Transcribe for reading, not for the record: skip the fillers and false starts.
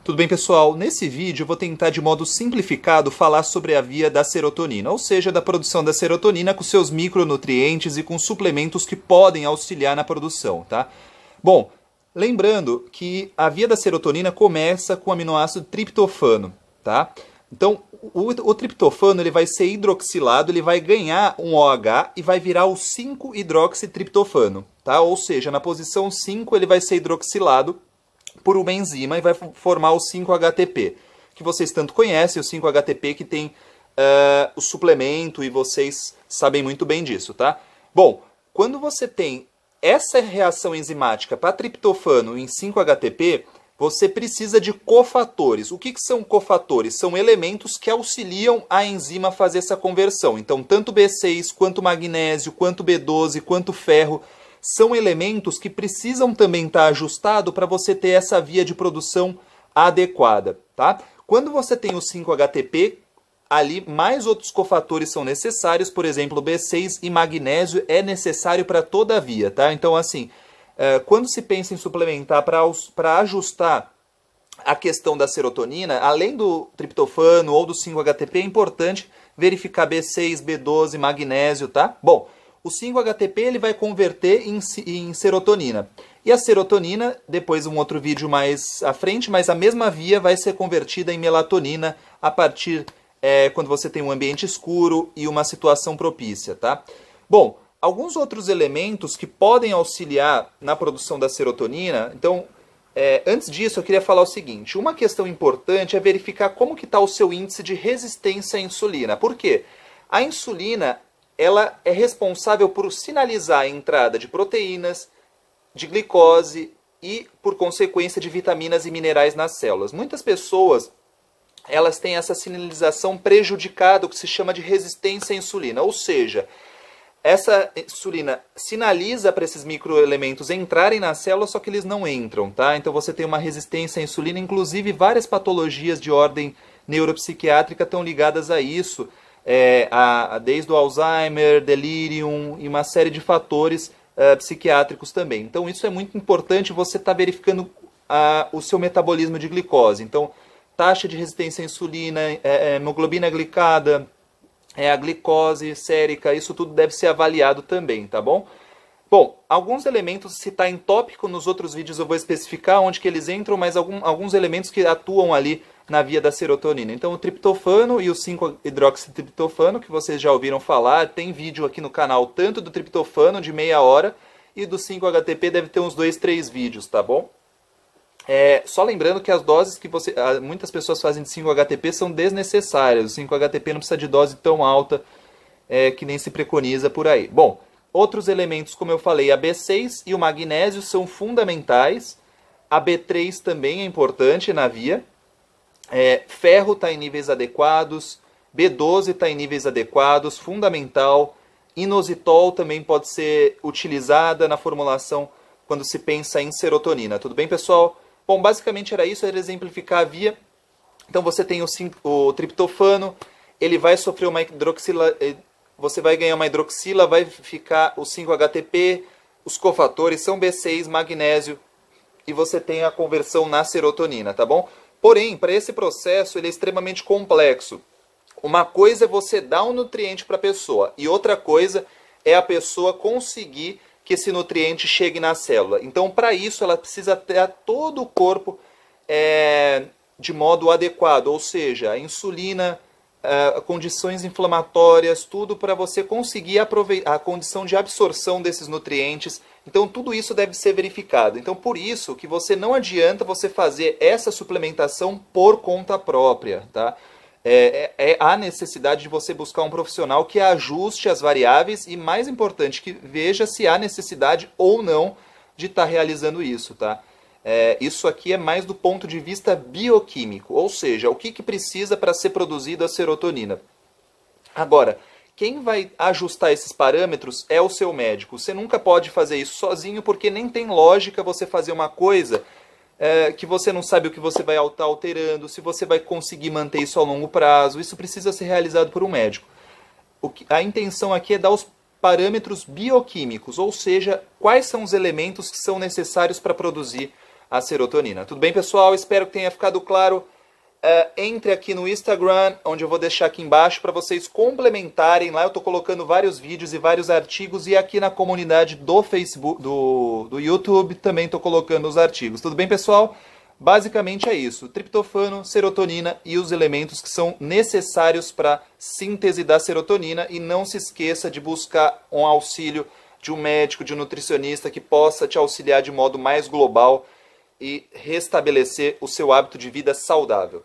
Tudo bem, pessoal? Nesse vídeo eu vou tentar de modo simplificado falar sobre a via da serotonina, ou seja, da produção da serotonina com seus micronutrientes e com suplementos que podem auxiliar na produção, tá? Bom, lembrando que a via da serotonina começa com o aminoácido triptofano, tá? Então, o triptofano ele vai ser hidroxilado, ele vai ganhar um OH e vai virar o 5-hidroxitriptofano, tá? Ou seja, na posição 5 ele vai ser hidroxilado por uma enzima e vai formar o 5-HTP, que vocês tanto conhecem, o 5-HTP que tem o suplemento e vocês sabem muito bem disso, tá? Bom, quando você tem essa reação enzimática para triptofano em 5-HTP, você precisa de cofatores. O que são cofatores? São elementos que auxiliam a enzima a fazer essa conversão. Então, tanto B6, quanto magnésio, quanto B12, quanto ferro, são elementos que precisam também estar ajustados para você ter essa via de produção adequada, tá? Quando você tem o 5-HTP, ali mais outros cofatores são necessários, por exemplo, B6 e magnésio é necessário para toda a via, tá? Então, assim, quando se pensa em suplementar para ajustar a questão da serotonina, além do triptofano ou do 5-HTP, é importante verificar B6, B12, magnésio, tá? Bom, o 5-HTP ele vai converter em serotonina. E a serotonina, depois um outro vídeo mais à frente, mas a mesma via vai ser convertida em melatonina a partir quando você tem um ambiente escuro e uma situação propícia, tá? Bom, alguns outros elementos que podem auxiliar na produção da serotonina. Então, antes disso, eu queria falar o seguinte. Uma questão importante é verificar como que está o seu índice de resistência à insulina. Por quê? A insulina ela é responsável por sinalizar a entrada de proteínas, de glicose e, por consequência, de vitaminas e minerais nas células. Muitas pessoas elas têm essa sinalização prejudicada, o que se chama de resistência à insulina, ou seja, essa insulina sinaliza para esses microelementos entrarem na célula, só que eles não entram, tá? Então você tem uma resistência à insulina, inclusive várias patologias de ordem neuropsiquiátrica estão ligadas a isso, desde o Alzheimer, delírio e uma série de fatores psiquiátricos também. Então isso é muito importante, você estar verificando o seu metabolismo de glicose. Então, taxa de resistência à insulina, hemoglobina glicada, a glicose sérica, isso tudo deve ser avaliado também, tá bom? Bom, alguns elementos, se está em tópico, nos outros vídeos eu vou especificar onde que eles entram, mas alguns elementos que atuam ali na via da serotonina. Então o triptofano e o 5-hidroxitriptofano, que vocês já ouviram falar, tem vídeo aqui no canal tanto do triptofano de meia hora e do 5-HTP deve ter uns 2, 3 vídeos, tá bom? Só lembrando que as doses que muitas pessoas fazem de 5-HTP são desnecessárias. O 5-HTP não precisa de dose tão alta que nem se preconiza por aí. Bom, outros elementos, como eu falei, a B6 e o magnésio são fundamentais. A B3 também é importante na via. Ferro está em níveis adequados. B12 está em níveis adequados, fundamental. Inositol também pode ser utilizada na formulação quando se pensa em serotonina. Tudo bem, pessoal? Bom, basicamente era isso, era exemplificar a via. Então você tem o triptofano, ele vai sofrer uma hidroxila, você vai ganhar uma hidroxila, vai ficar o 5-HTP, os cofatores são B6, magnésio, e você tem a conversão na serotonina, tá bom? Porém, para esse processo, ele é extremamente complexo. Uma coisa é você dar um nutriente para a pessoa, e outra coisa é a pessoa conseguir que esse nutriente chegue na célula. Então, para isso, ela precisa ter todo o corpo de modo adequado, ou seja, a insulina, condições inflamatórias, tudo para você conseguir aproveitar a condição de absorção desses nutrientes. Então, tudo isso deve ser verificado. Então, por isso que você não adianta você fazer essa suplementação por conta própria, tá? Há necessidade de você buscar um profissional que ajuste as variáveis e, mais importante, que veja se há necessidade ou não de estar realizando isso, tá? Isso aqui é mais do ponto de vista bioquímico, ou seja, o que precisa para ser produzida a serotonina. Agora, quem vai ajustar esses parâmetros é o seu médico. Você nunca pode fazer isso sozinho, porque nem tem lógica você fazer uma coisa que você não sabe o que você vai estar alterando, se você vai conseguir manter isso a longo prazo. Isso precisa ser realizado por um médico. A intenção aqui é dar os parâmetros bioquímicos, ou seja, quais são os elementos que são necessários para produzir a serotonina. Tudo bem, pessoal? Espero que tenha ficado claro. Entre aqui no Instagram, onde eu vou deixar aqui embaixo para vocês complementarem. Lá eu estou colocando vários vídeos e vários artigos, e aqui na comunidade do Facebook, do YouTube, também estou colocando os artigos. Tudo bem, pessoal? Basicamente é isso: triptofano, serotonina e os elementos que são necessários para a síntese da serotonina. E não se esqueça de buscar um auxílio de um médico, de um nutricionista que possa te auxiliar de modo mais global e restabelecer o seu hábito de vida saudável.